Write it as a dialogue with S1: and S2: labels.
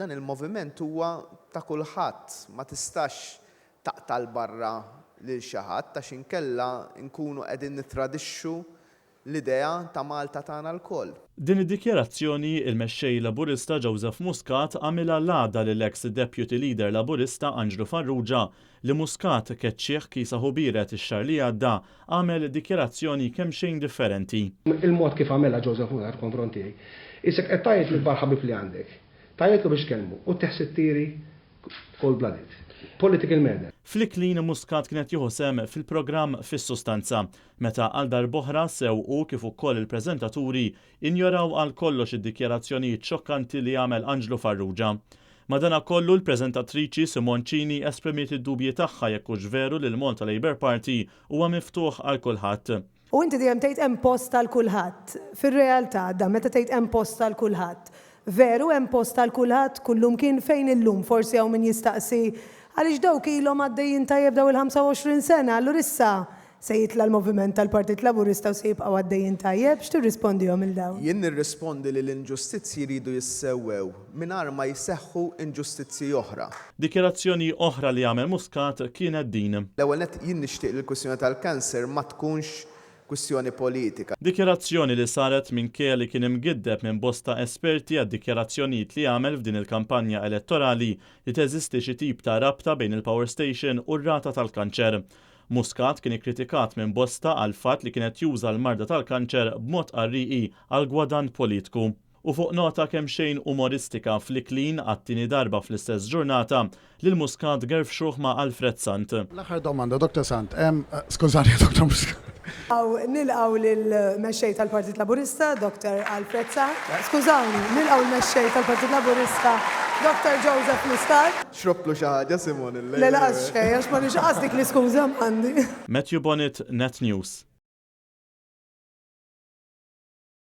S1: Dan il-moviment huwa ta' kulħadd, ma tistax taqtal barra lil xi ħadd għax inkella nkunu qegħdin nittradixxu l-idea ta' Malta tagħna lkoll.
S2: Din id-dikjarazzjoni il-mexxej Laburista Joseph Muscat għamilha l-għada lill-ex Deputy Leader Laburista Angelo Farrugia li Muscat keċċieħ kisa ħubiret ix-xahar li għadda għamel dikjarazzjoni kemm xejn differenti.
S3: Il-mod kif għamilha Joseph Muscat konfront tiegħi. Isek qed tajt lill-ħabib li għandek. Tajtlu biex kelmu u teħsib tiri cold-blooded. Political murder.
S2: Fliklin Muscat kienet jieħu sem fil-programm Fis-Sustanza, meta għal darb'oħra sewqu kif ukoll il-preżentaturi injoraw għal kollox id-dikjarazzjonijiet xokkanti li għamel Angelo Farrugia. Madankollu l-preżentatriċi Simoncini esprimiet id-dubji tagħha jekk hux veru li l-Malta Labour Party huwa miftuħ għal kulħadd.
S4: U inti dejjem tgħid hemm post għal kulħadd. Fir-realtà da meta tgħid hemm post għal kulħadd. Veru hemm post għal kulħadd kullum kien fejn illum forsi hawn min jistaqsi għaliex dawk ilhom għaddejjin tajjeb daw il-25 sena, allura issa se jitla l-moviment tal-Partit Laburista u se jibqgħu għaddejjin tajjeb, x'tirrispondihom il dawn?
S1: Jien nirrispondi li l-inġustizzji jridu jissewwew mingħajr ma jseħħu inġustizzji oħra.
S2: Dikjarazzjoni oħra li għamel Muscat kienet din.
S1: L-ewwel nett jien nixtieq li l-kwistjoni tal-kanser ma tkunx kwistjoni politika.
S2: Dikjarazzjoni li saret minn li kien imgiddeb minn bosta esperti għad dikjarazzjonijiet li għamel f'din il-kampanja elettorali li teżisti xi tip ta' rabta bejn il-Power Station u r-rata tal-kanċer. Muscat kien ikkritikat minn bosta għal fatt li kienet juża l-marda tal-kanċer b'mod qarriqi għal gwadan politiku. U fuq nota kemm xejn umoristika fl-Iklin għat-tieni darba fl-istess ġurnata lil Muscat gerfxuh ma' Alfred Sant.
S5: L-aħħar domanda, Dr. Sant, skużani, Dr. Muscat.
S4: Nilqgħu lill-mexxej tal-Partit Laburista, Dr. Alfred Sant. Skużawni, nilqgħu l-mexxej tal-Partit Laburista, Dr. Joseph Muscat.
S1: Xrobblu xi ħaġa Simon
S4: Le laqas xejn għax ma nix qasdik li skuża m'għandi.
S2: Matthew Bonnet, Net News.